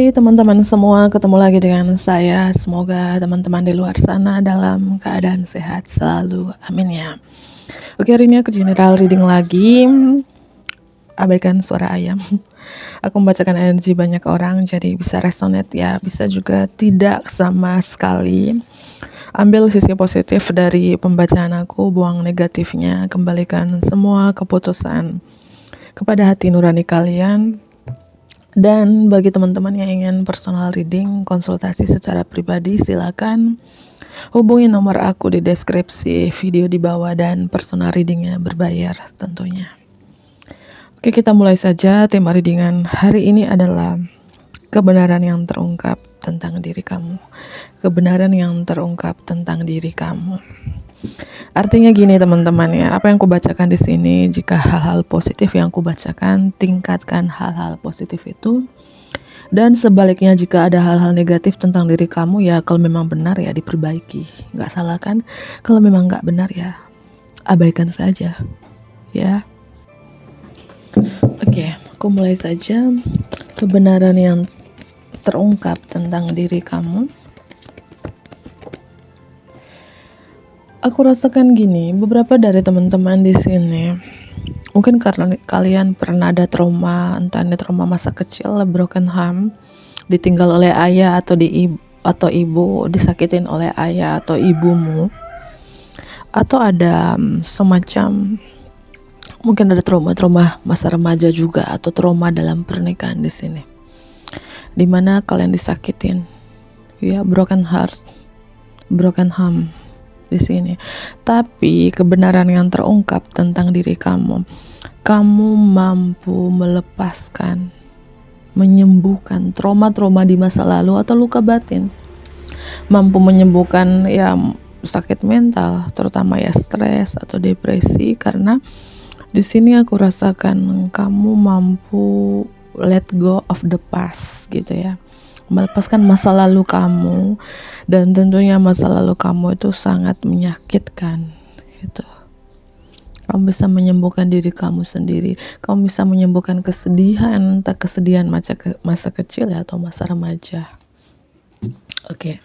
Hai teman-teman semua, ketemu lagi dengan saya. Semoga teman-teman di luar sana dalam keadaan sehat selalu. Amin ya. Oke, hari ini aku general reading lagi. Abaikan suara ayam. Aku membacakan energi banyak orang, jadi bisa resonate ya, bisa juga tidak sama sekali. Ambil sisi positif dari pembacaan aku, buang negatifnya, kembalikan semua keputusan kepada hati nurani kalian. Dan bagi teman-teman yang ingin personal reading, konsultasi secara pribadi, silakan hubungi nomor aku di deskripsi video di bawah, dan personal readingnya berbayar tentunya. Oke, kita mulai saja. Tema readingan hari ini adalah kebenaran yang terungkap tentang diri kamu. Kebenaran yang terungkap tentang diri kamu. Artinya gini teman-teman ya, apa yang kubacakan di sini, jika hal-hal positif yang kubacakan, tingkatkan hal-hal positif itu. Dan sebaliknya, jika ada hal-hal negatif tentang diri kamu, ya kalau memang benar ya diperbaiki. Gak salah kan? Kalau memang gak benar ya abaikan saja ya. Oke, aku mulai saja. Kebenaran yang terungkap tentang diri kamu. Aku rasakan gini, beberapa dari teman-teman di sini mungkin karena kalian pernah ada trauma, entah ini trauma masa kecil, broken home, ditinggal oleh ayah atau ibu, disakitin oleh ayah atau ibumu, atau ada semacam mungkin ada trauma masa remaja juga, atau trauma dalam pernikahan di sini, dimana kalian disakitin, ya, broken heart, broken home di sini. Tapi kebenaran yang terungkap tentang diri kamu, kamu mampu melepaskan, menyembuhkan trauma-trauma di masa lalu atau luka batin, mampu menyembuhkan ya sakit mental, terutama ya stres atau depresi. Karena di sini aku rasakan kamu mampu let go of the past gitu ya, melepaskan masa lalu kamu. Dan tentunya masa lalu kamu itu sangat menyakitkan gitu. Kamu bisa menyembuhkan diri kamu sendiri. Kamu bisa menyembuhkan kesedihan, entah kesedihan masa kecil ya atau masa remaja. Oke.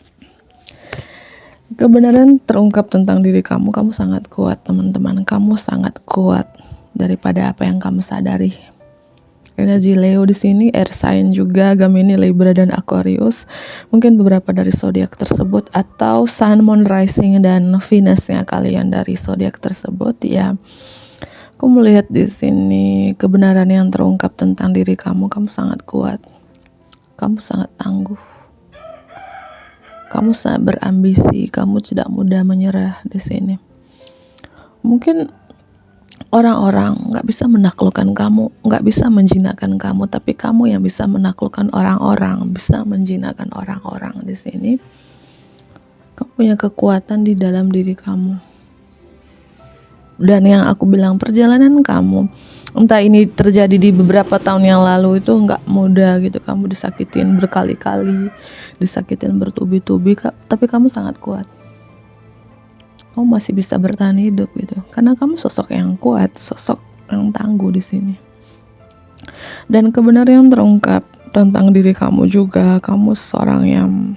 Kebenaran terungkap tentang diri kamu, kamu sangat kuat teman-teman. Kamu sangat kuat daripada apa yang kamu sadari. Energi Leo di sini, air sign juga, Gemini, Libra, dan Aquarius. Mungkin beberapa dari zodiak tersebut, atau Sun, Moon, Rising, dan Venusnya kalian dari zodiak tersebut ya. Aku melihat di sini kebenaran yang terungkap tentang diri kamu. Kamu sangat kuat, kamu sangat tangguh, kamu sangat berambisi, kamu tidak mudah menyerah di sini. Mungkin orang-orang gak bisa menaklukkan kamu, gak bisa menjinakkan kamu, tapi kamu yang bisa menaklukkan orang-orang, bisa menjinakkan orang-orang di sini. Kamu punya kekuatan di dalam diri kamu. Dan yang aku bilang, perjalanan kamu, entah ini terjadi di beberapa tahun yang lalu, itu gak mudah gitu. Kamu disakitin berkali-kali, disakitin bertubi-tubi, tapi kamu sangat kuat. Kamu masih bisa bertahan hidup gitu, karena kamu sosok yang kuat, sosok yang tangguh di sini. Dan kebenaran yang terungkap tentang diri kamu juga, kamu seorang yang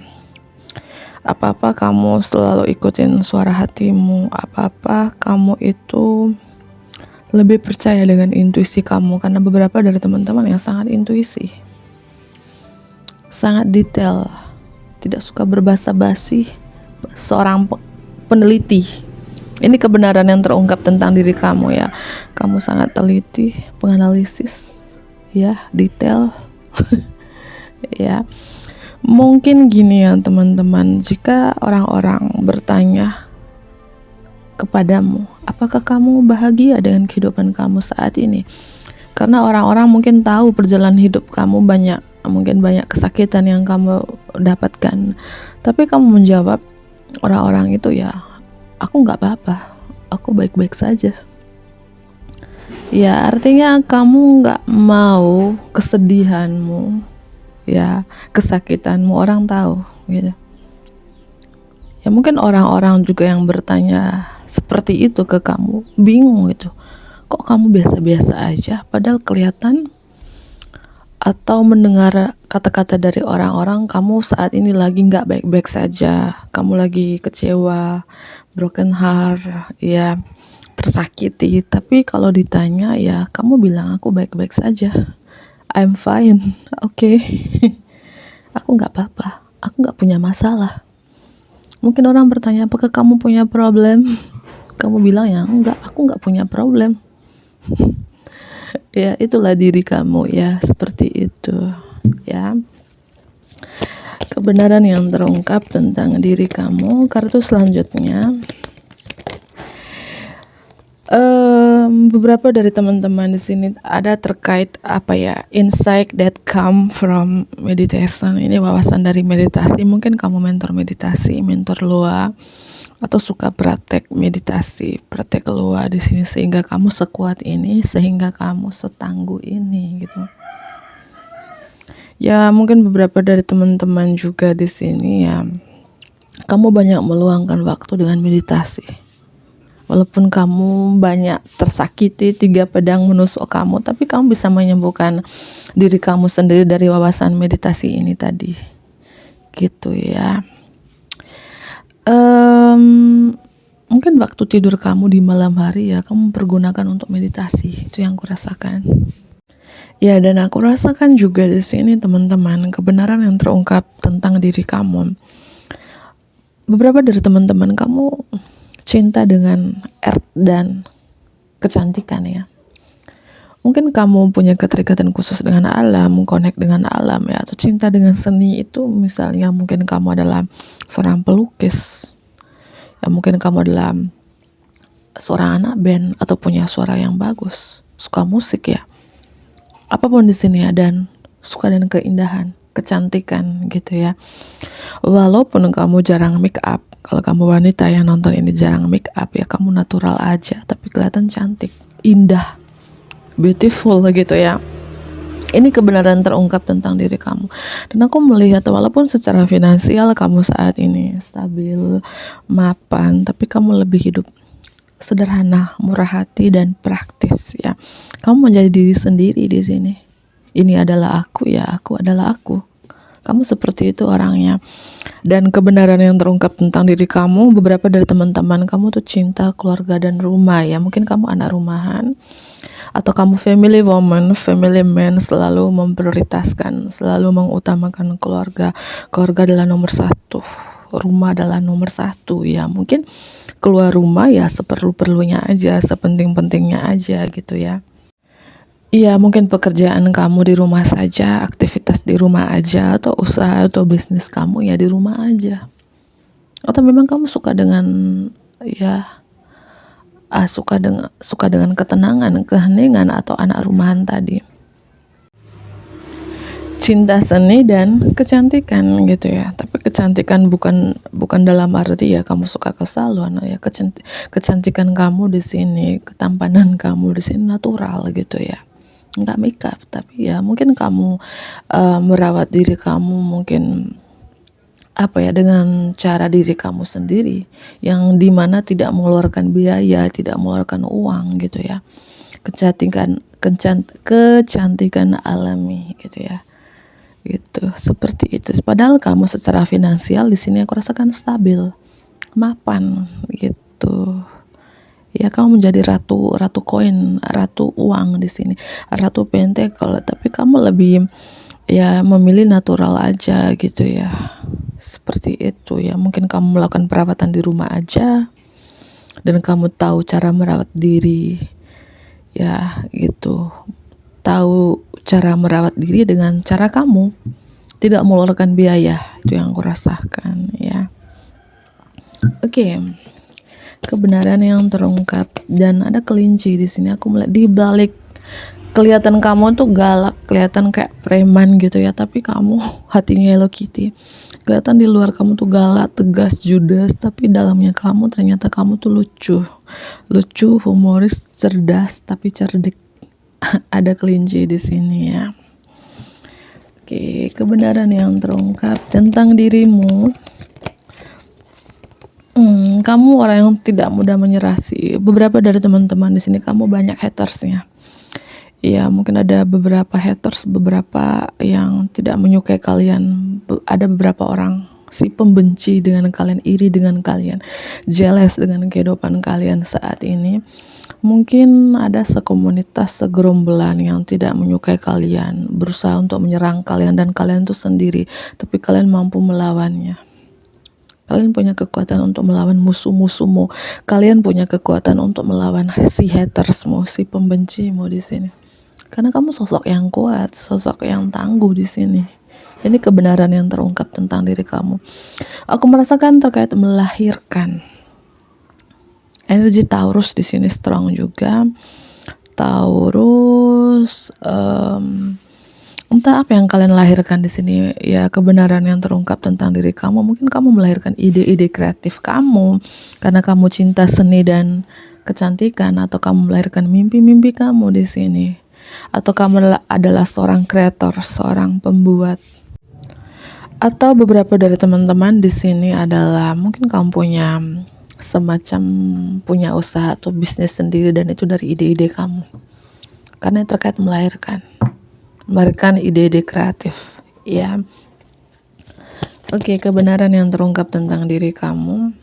apa-apa kamu selalu ikutin suara hatimu, apa-apa kamu itu lebih percaya dengan intuisi kamu. Karena beberapa dari teman-teman yang sangat intuisi, sangat detail, tidak suka berbasa-basi, seorang peneliti. Ini kebenaran yang terungkap tentang diri kamu ya. Kamu sangat teliti, penganalisis ya, detail ya. Mungkin gini ya teman-teman, jika orang-orang bertanya kepadamu, apakah kamu bahagia dengan kehidupan kamu saat ini? Karena orang-orang mungkin tahu perjalanan hidup kamu, mungkin banyak kesakitan yang kamu dapatkan, tapi kamu menjawab orang-orang itu, ya aku gak apa-apa, aku baik-baik saja. Ya artinya kamu gak mau kesedihanmu, ya kesakitanmu orang tahu gitu. Ya mungkin orang-orang juga yang bertanya seperti itu ke kamu, bingung gitu, kok kamu biasa-biasa aja, padahal kelihatan atau mendengar kata-kata dari orang-orang kamu saat ini lagi nggak baik-baik saja, kamu lagi kecewa, broken heart, ya tersakiti. Tapi kalau ditanya ya kamu bilang aku baik-baik saja, I'm fine, oke. Aku nggak apa-apa, aku nggak punya masalah. Mungkin orang bertanya apakah kamu punya problem, kamu bilang ya enggak, aku nggak punya problem. Ya itulah diri kamu ya, seperti itu ya. Kebenaran yang terungkap tentang diri kamu. Kartu selanjutnya, beberapa dari teman-teman di sini ada terkait insight that come from meditation. Ini wawasan dari meditasi. Mungkin kamu mentor meditasi, mentor loa, atau suka praktek meditasi, praktek loa di sini sehingga kamu sekuat ini, sehingga kamu setangguh ini gitu. Ya mungkin beberapa dari teman-teman juga di sini ya, kamu banyak meluangkan waktu dengan meditasi. Walaupun kamu banyak tersakiti, 3 pedang menusuk kamu, tapi kamu bisa menyembuhkan diri kamu sendiri dari wawasan meditasi ini tadi. Gitu ya. Mungkin waktu tidur kamu di malam hari ya, kamu pergunakan untuk meditasi. Itu yang kurasakan. Ya, dan aku rasakan juga di sini teman-teman, kebenaran yang terungkap tentang diri kamu. Beberapa dari teman-teman kamu cinta dengan art dan kecantikan ya. Mungkin kamu punya keterikatan khusus dengan alam, connect dengan alam ya, atau cinta dengan seni itu. Misalnya mungkin kamu adalah seorang pelukis, ya mungkin kamu adalah seorang anak band atau punya suara yang bagus, suka musik ya. Apapun di sini ya, dan suka dengan keindahan, kecantikan gitu ya. Walaupun kamu jarang make up, kalau kamu wanita yang nonton ini jarang make up ya, kamu natural aja tapi kelihatan cantik, indah, beautiful gitu ya. Ini kebenaran terungkap tentang diri kamu. Dan aku melihat walaupun secara finansial kamu saat ini stabil, mapan, tapi kamu lebih hidup sederhana, murah hati, dan praktis ya. Kamu menjadi diri sendiri di sini. Ini adalah aku ya, aku adalah aku. Kamu seperti itu orangnya. Dan kebenaran yang terungkap tentang diri kamu, beberapa dari teman-teman kamu tuh cinta keluarga dan rumah ya. Mungkin kamu anak rumahan, atau kamu family woman, family man, selalu memprioritaskan, selalu mengutamakan keluarga. Keluarga adalah nomor 1, rumah adalah nomor 1 ya. Mungkin keluar rumah ya seperlu-perlunya aja, sepenting-pentingnya aja gitu ya. Iya, mungkin pekerjaan kamu di rumah saja, aktivitas di rumah aja, atau usaha atau bisnis kamu ya di rumah aja. Atau memang kamu suka dengan ya suka dengan ketenangan, keheningan, atau anak rumahan tadi. Cinta seni dan kecantikan gitu ya. Tapi kecantikan bukan dalam arti ya kamu suka ke salon ya. Kecantikan kamu di sini, ketampanan kamu di sini natural gitu ya. Enggak make up, tapi ya mungkin kamu merawat diri kamu mungkin dengan cara diri kamu sendiri, yang dimana tidak mengeluarkan biaya, tidak mengeluarkan uang gitu ya. Kecantikan alami gitu ya. Gitu, seperti itu. Padahal kamu secara finansial di sini aku rasakan stabil, mapan gitu. Ya kamu menjadi ratu koin, ratu uang di sini, ratu pentakel, tapi kamu lebih ya memilih natural aja gitu ya. Seperti itu ya. Mungkin kamu melakukan perawatan di rumah aja, dan kamu tahu cara merawat diri ya gitu. Tahu cara merawat diri dengan cara kamu, tidak mengeluarkan biaya. Itu yang aku rasakan ya. Oke. Kebenaran yang terungkap, dan ada kelinci di sini. Aku melihat di balik kelihatan kamu tuh galak, kelihatan kayak preman gitu ya, tapi kamu hatinya Hello Kitty. Kelihatan di luar kamu tuh galak, tegas, judes, tapi dalamnya kamu ternyata kamu tuh lucu, humoris, cerdas, tapi cerdik. Ada kelinci di sini ya. Oke, kebenaran yang terungkap tentang dirimu. Kamu orang yang tidak mudah menyerah sih. Beberapa dari teman-teman di sini kamu banyak hatersnya. Ya mungkin ada beberapa haters, beberapa yang tidak menyukai kalian, ada beberapa orang si pembenci dengan kalian, iri dengan kalian, jealous dengan kehidupan kalian saat ini. Mungkin ada sekomunitas, segerombolan yang tidak menyukai kalian, berusaha untuk menyerang kalian, dan kalian tuh sendiri, tapi kalian mampu melawannya. Kalian punya kekuatan untuk melawan musuh-musuhmu. Kalian punya kekuatan untuk melawan si hatersmu, si pembencimu di sini. Karena kamu sosok yang kuat, sosok yang tangguh di sini. Ini kebenaran yang terungkap tentang diri kamu. Aku merasakan terkait melahirkan. Energi Taurus di sini strong juga. Taurus, entah apa yang kalian lahirkan di sini, ya kebenaran yang terungkap tentang diri kamu. Mungkin kamu melahirkan ide-ide kreatif kamu karena kamu cinta seni dan kecantikan, atau kamu melahirkan mimpi-mimpi kamu di sini, atau kamu adalah seorang kreator, seorang pembuat. Atau beberapa dari teman-teman di sini adalah mungkin kamu punya semacam punya usaha atau bisnis sendiri, dan itu dari ide-ide kamu. Karena terkait melahirkan ide-ide kreatif, ya. Oke, kebenaran yang terungkap tentang diri kamu.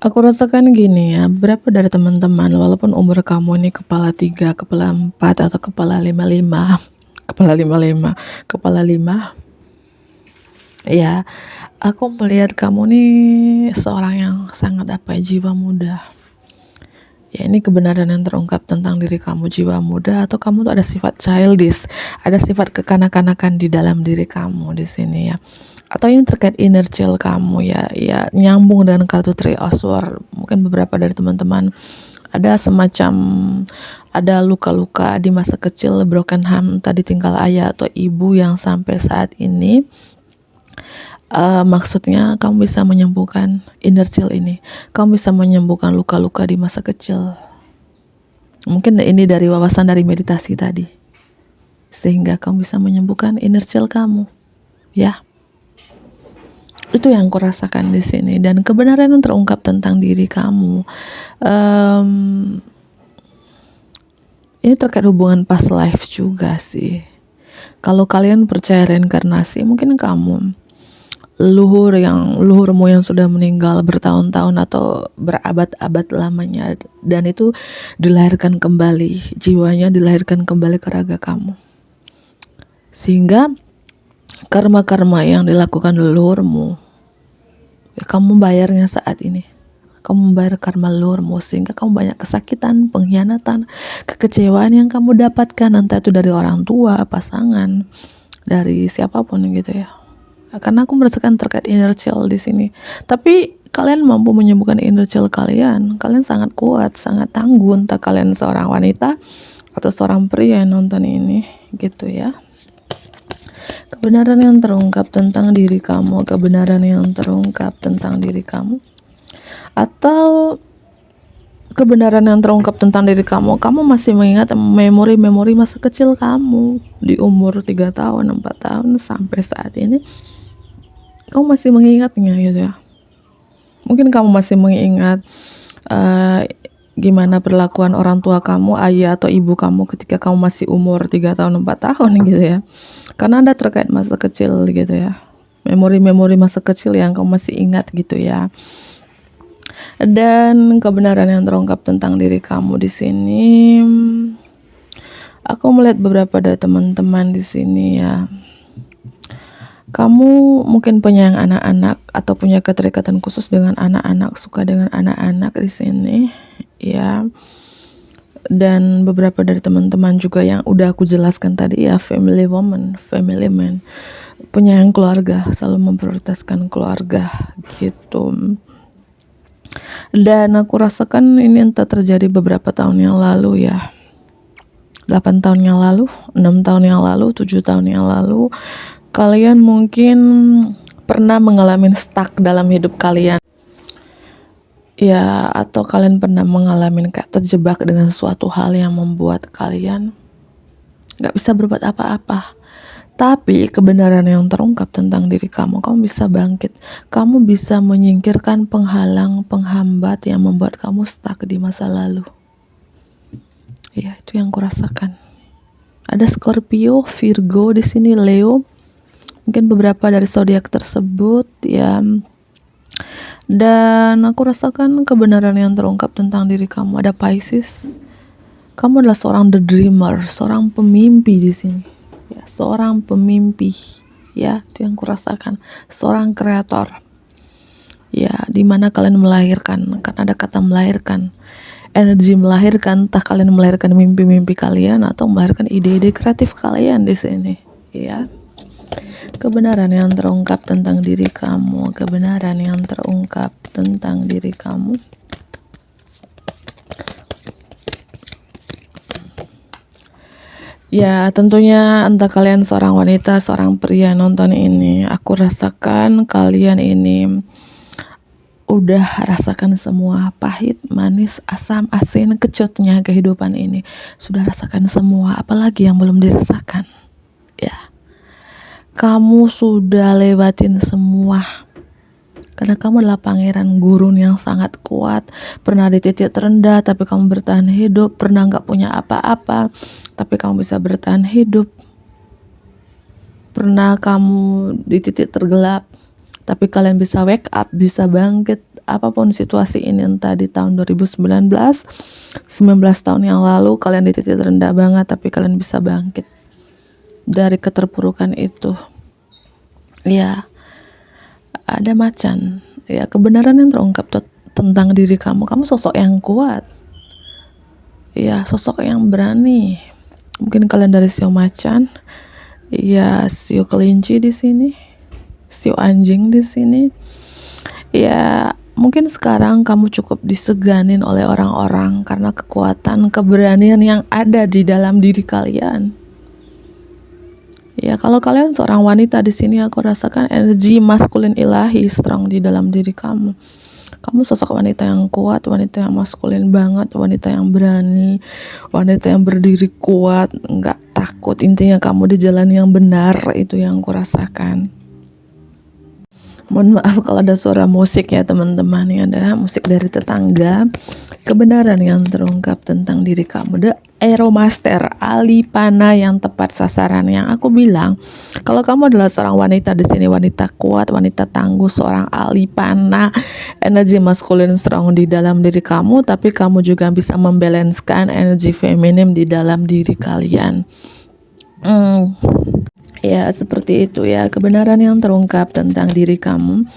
Aku rasakan gini ya, beberapa dari teman-teman, walaupun umur kamu ini kepala 3, kepala 4, atau kepala 55, kepala 5, ya, aku melihat kamu nih seorang yang sangat jiwa muda. Ya, ini kebenaran yang terungkap tentang diri kamu, jiwa muda, atau kamu tuh ada sifat childish, ada sifat kekanak-kanakan di dalam diri kamu di sini ya. Atau ini terkait inner child kamu ya, nyambung dengan kartu Three of Swords. Mungkin beberapa dari teman-teman ada semacam ada luka-luka di masa kecil, broken home, tadi tinggal ayah atau ibu yang sampai saat ini. Maksudnya kamu bisa menyembuhkan inner child ini. Kamu bisa menyembuhkan luka-luka di masa kecil. Mungkin ini dari wawasan dari meditasi tadi. Sehingga kamu bisa menyembuhkan inner child kamu. Ya. Itu yang aku rasakan di sini, dan kebenaran yang terungkap tentang diri kamu. Ini terkait hubungan past life juga sih. Kalau kalian percaya reinkarnasi, mungkin kamu leluhurmu yang sudah meninggal bertahun-tahun atau berabad-abad lamanya, dan itu dilahirkan kembali, jiwanya dilahirkan kembali ke raga kamu, sehingga karma-karma yang dilakukan leluhurmu, ya, kamu bayarnya saat ini. Kamu membayar karma leluhurmu, sehingga kamu banyak kesakitan, pengkhianatan, kekecewaan yang kamu dapatkan, entah itu dari orang tua, pasangan, dari siapapun gitu ya. Karena aku merasakan terkait inner child di sini. Tapi kalian mampu menyembuhkan inner child kalian. Kalian sangat kuat, sangat tangguh, entah kalian seorang wanita atau seorang pria yang nonton ini, gitu ya. Kebenaran yang terungkap tentang diri kamu, kebenaran yang terungkap tentang diri kamu, atau kebenaran yang terungkap tentang diri kamu, kamu masih mengingat memori-memori masa kecil kamu di umur 3 tahun, 4 tahun sampai saat ini. Kamu masih mengingatnya gitu ya. Mungkin kamu masih mengingat gimana perlakuan orang tua kamu, ayah atau ibu kamu ketika kamu masih umur 3 tahun, 4 tahun gitu ya. Karena ada terkait masa kecil gitu ya. Memori-memori masa kecil yang kamu masih ingat gitu ya. Dan kebenaran yang terungkap tentang diri kamu di sini. Aku melihat beberapa dari teman-teman di sini ya. Kamu mungkin penyayang anak-anak atau punya keterikatan khusus dengan anak-anak, suka dengan anak-anak di sini, ya. Dan beberapa dari teman-teman juga yang udah aku jelaskan tadi ya, family woman, family man, penyayang keluarga, selalu memprioritaskan keluarga gitu. Dan aku rasakan ini entah terjadi beberapa tahun yang lalu ya. 8 tahun yang lalu, 6 tahun yang lalu, 7 tahun yang lalu. Kalian mungkin pernah mengalami stuck dalam hidup kalian, ya, atau kalian pernah mengalami kayak terjebak dengan suatu hal yang membuat kalian gak bisa berbuat apa-apa. Tapi kebenaran yang terungkap tentang diri kamu, kamu bisa bangkit. Kamu bisa menyingkirkan penghalang, penghambat yang membuat kamu stuck di masa lalu. Ya, itu yang kurasakan. Ada Scorpio, Virgo di sini, Leo. Mungkin beberapa dari zodiak tersebut ya. Dan aku rasakan kebenaran yang terungkap tentang diri kamu. Ada Pisces. Kamu adalah seorang the dreamer, seorang pemimpi di sini. Ya, seorang pemimpi. Ya, itu yang kurasakan. Seorang kreator. Ya, dimana kalian melahirkan, kan ada kata melahirkan. Energi melahirkan, entah kalian melahirkan mimpi-mimpi kalian atau melahirkan ide-ide kreatif kalian di sini. Ya. Kebenaran yang terungkap tentang diri kamu, kebenaran yang terungkap tentang diri kamu. Ya, tentunya entah kalian seorang wanita, seorang pria nonton ini, aku rasakan kalian ini udah rasakan semua pahit, manis, asam, asin, kecutnya kehidupan ini. Sudah rasakan semua, apalagi yang belum dirasakan. Ya. Kamu sudah lewatin semua. Karena kamu adalah pangeran gurun yang sangat kuat. Pernah di titik terendah tapi kamu bertahan hidup. Pernah gak punya apa-apa tapi kamu bisa bertahan hidup. Pernah kamu di titik tergelap tapi kalian bisa wake up, bisa bangkit. Apapun situasi ini, entah di tahun 2019, 19 tahun yang lalu kalian di titik terendah banget tapi kalian bisa bangkit dari keterpurukan itu. Ya, ada macan. Ya, kebenaran yang terungkap tentang diri kamu. Kamu sosok yang kuat. Ya, sosok yang berani. Mungkin kalian dari sio macan. Ya, sio kelinci di sini. Sio anjing di sini. Ya, mungkin sekarang kamu cukup diseganin oleh orang-orang karena kekuatan, keberanian yang ada di dalam diri kalian. Ya, kalau kalian seorang wanita di sini, aku rasakan energi maskulin ilahi strong di dalam diri kamu. Kamu sosok wanita yang kuat, wanita yang maskulin banget, wanita yang berani, wanita yang berdiri kuat, nggak takut. Intinya kamu di jalan yang benar, itu yang aku rasakan. Mohon maaf kalau ada suara musik ya teman-teman, ini ada musik dari tetangga. Kebenaran yang terungkap tentang diri kamu. The Aeromaster, Alipana yang tepat sasaran. Yang aku bilang, kalau kamu adalah seorang wanita di sini, wanita kuat, wanita tangguh, seorang Alipana, energi maskulin strong di dalam diri kamu, tapi kamu juga bisa membalanskan energi feminim di dalam diri kalian. Ya, seperti itu ya, kebenaran yang terungkap tentang diri kamu.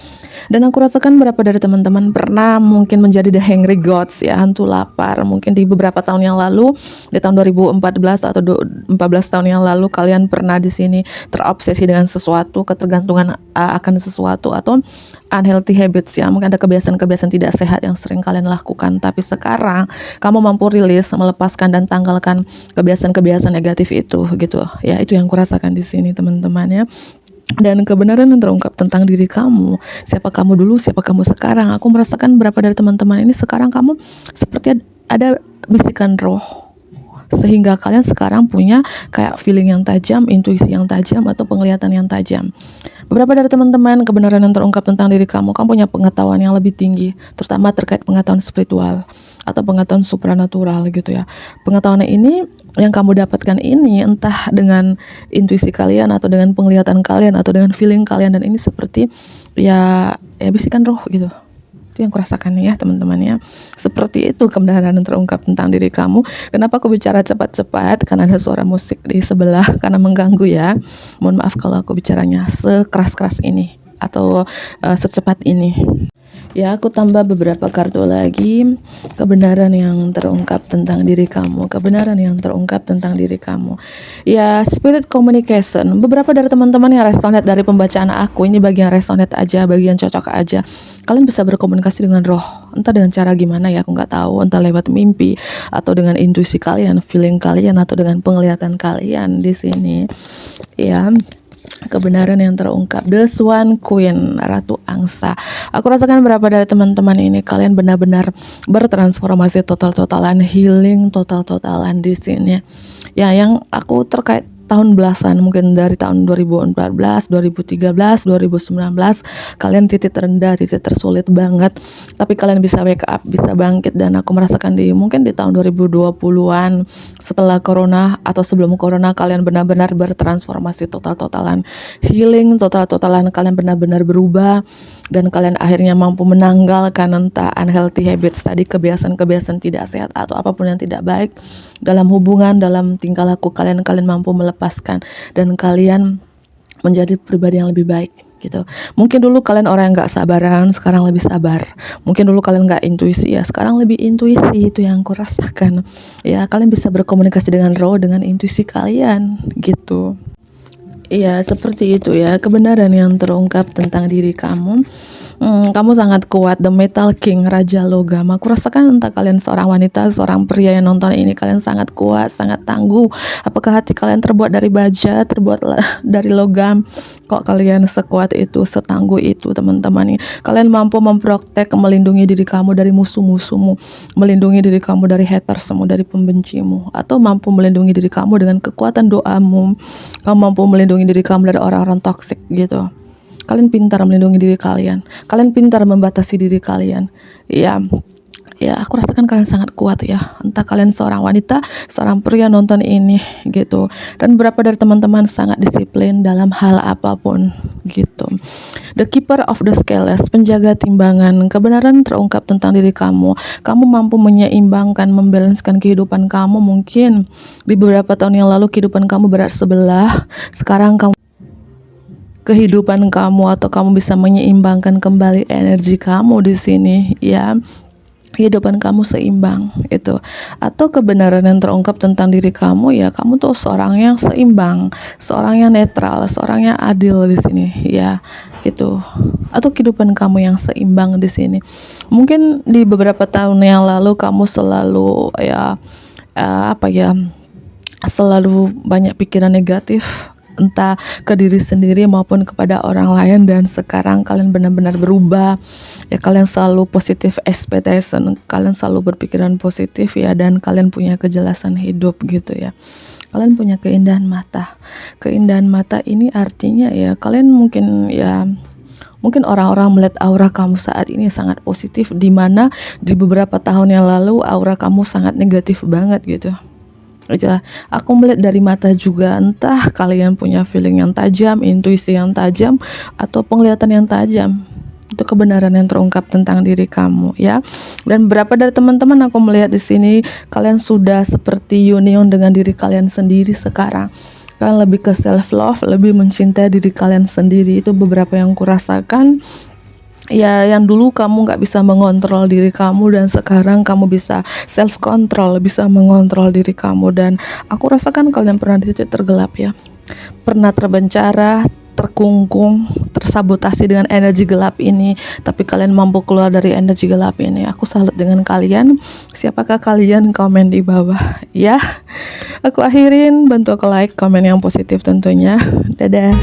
Dan aku rasakan beberapa dari teman-teman pernah mungkin menjadi the hungry gods ya, hantu lapar. Mungkin di beberapa tahun yang lalu, di tahun 2014 atau 14 tahun yang lalu, kalian pernah di sini terobsesi dengan sesuatu, ketergantungan akan sesuatu atau unhealthy habits ya. Mungkin ada kebiasaan-kebiasaan tidak sehat yang sering kalian lakukan, tapi sekarang kamu mampu rilis, melepaskan dan tanggalkan kebiasaan-kebiasaan negatif itu gitu. Ya, itu yang kurasakan di sini teman-teman ya. Dan kebenaran yang terungkap tentang diri kamu, siapa kamu dulu, siapa kamu sekarang. Aku merasakan beberapa dari teman-teman ini sekarang kamu seperti ada bisikan roh, sehingga kalian sekarang punya kayak feeling yang tajam, intuisi yang tajam, atau penglihatan yang tajam. Beberapa dari teman-teman, kebenaran yang terungkap tentang diri kamu punya pengetahuan yang lebih tinggi, terutama terkait pengetahuan spiritual atau pengetahuan supranatural gitu ya. Pengetahuan ini yang kamu dapatkan ini entah dengan intuisi kalian atau dengan penglihatan kalian atau dengan feeling kalian, dan ini seperti ya bisikan roh gitu. Itu yang kurasakan ya teman-teman ya. Seperti itu kebenaran yang terungkap tentang diri kamu. Kenapa aku bicara cepat-cepat? Karena ada suara musik di sebelah, karena mengganggu ya. Mohon maaf kalau aku bicaranya sekeras-keras ini atau secepat ini. Ya, aku tambah beberapa kartu lagi. Kebenaran yang terungkap tentang diri kamu. Kebenaran yang terungkap tentang diri kamu. Ya, spirit communication. Beberapa dari teman-teman yang resonate dari pembacaan aku, ini bagian resonate aja, bagian cocok aja. Kalian bisa berkomunikasi dengan roh. Entah dengan cara gimana ya, aku nggak tahu. Entah lewat mimpi, atau dengan intuisi kalian, feeling kalian, atau dengan penglihatan kalian di sini. Ya. Kebenaran yang terungkap. The Swan Queen, Ratu Angsa. Aku rasakan beberapa dari teman-teman ini kalian benar-benar bertransformasi total-totalan, healing total-totalan di sini. Ya, yang aku terkait tahun belasan, mungkin dari tahun 2014, 2013, 2019 kalian titik terendah, titik tersulit banget, tapi kalian bisa wake up, bisa bangkit. Dan aku merasakan mungkin di tahun 2020-an setelah corona atau sebelum corona, kalian benar-benar bertransformasi total-totalan, healing total-totalan, kalian benar-benar berubah, dan kalian akhirnya mampu menanggalkan entah unhealthy habits tadi, kebiasaan-kebiasaan tidak sehat atau apapun yang tidak baik dalam hubungan, dalam tingkah laku kalian. Kalian mampu melepaskan dan kalian menjadi pribadi yang lebih baik gitu. Mungkin dulu kalian orang yang gak sabaran, sekarang lebih sabar. Mungkin dulu kalian gak intuisi, ya sekarang lebih intuisi. Itu yang aku rasakan ya. Kalian bisa berkomunikasi dengan roh, dengan intuisi kalian gitu. Iya, seperti itu ya, kebenaran yang terungkap tentang diri kamu. Kamu sangat kuat, the metal king, raja logam. Aku rasakan entah kalian seorang wanita, seorang pria yang nonton ini, kalian sangat kuat, sangat tangguh. Apakah hati kalian terbuat dari baja, terbuat dari logam? Kok kalian sekuat itu, setangguh itu, teman-teman? Kalian mampu memprotek, melindungi diri kamu dari musuh-musuhmu, melindungi diri kamu dari hatersmu, dari pembencimu, atau mampu melindungi diri kamu dengan kekuatan doamu. Kamu mampu melindungi diri kamu dari orang-orang toksik gitu. Kalian pintar melindungi diri kalian. Kalian pintar membatasi diri kalian. Ya, aku rasakan kalian sangat kuat ya. Entah kalian seorang wanita, seorang pria nonton ini gitu. Dan beberapa dari teman-teman sangat disiplin dalam hal apapun gitu. The keeper of the scales, penjaga timbangan. Kebenaran terungkap tentang diri kamu. Kamu mampu menyeimbangkan, membalanskan kehidupan kamu. Mungkin di beberapa tahun yang lalu kehidupan kamu berat sebelah. Sekarang kamu kehidupan kamu, atau kamu bisa menyeimbangkan kembali energi kamu di sini ya. Kehidupan kamu seimbang itu. Atau kebenaran yang terungkap tentang diri kamu ya, kamu tuh seorang yang seimbang, seorang yang netral, seorang yang adil di sini ya gitu. Atau kehidupan kamu yang seimbang di sini. Mungkin di beberapa tahun yang lalu kamu selalu selalu banyak pikiran negatif, entah ke diri sendiri maupun kepada orang lain. Dan sekarang kalian benar-benar berubah ya. Kalian selalu positive expectation, kalian selalu berpikiran positif ya. Dan kalian punya kejelasan hidup gitu ya. Kalian punya keindahan mata. Keindahan mata ini artinya ya, kalian mungkin orang-orang melihat aura kamu saat ini sangat positif, dimana di beberapa tahun yang lalu aura kamu sangat negatif banget gitu. Aku melihat dari mata juga, entah kalian punya feeling yang tajam, intuisi yang tajam, atau penglihatan yang tajam. Itu kebenaran yang terungkap tentang diri kamu ya. Dan beberapa dari teman-teman aku melihat di sini, kalian sudah seperti union dengan diri kalian sendiri sekarang. Kalian lebih ke self love, lebih mencintai diri kalian sendiri. Itu beberapa yang kurasakan ya. Yang dulu kamu gak bisa mengontrol diri kamu, dan sekarang kamu bisa self control, bisa mengontrol diri kamu. Dan aku rasakan kalian pernah di titik tergelap ya, pernah terbencara, terkungkung, tersabotasi dengan energi gelap ini, tapi kalian mampu keluar dari energi gelap ini. Aku salut dengan kalian. Siapakah kalian? Komen di bawah ya. Aku akhirin, bantu aku like, komen yang positif tentunya. Dadah.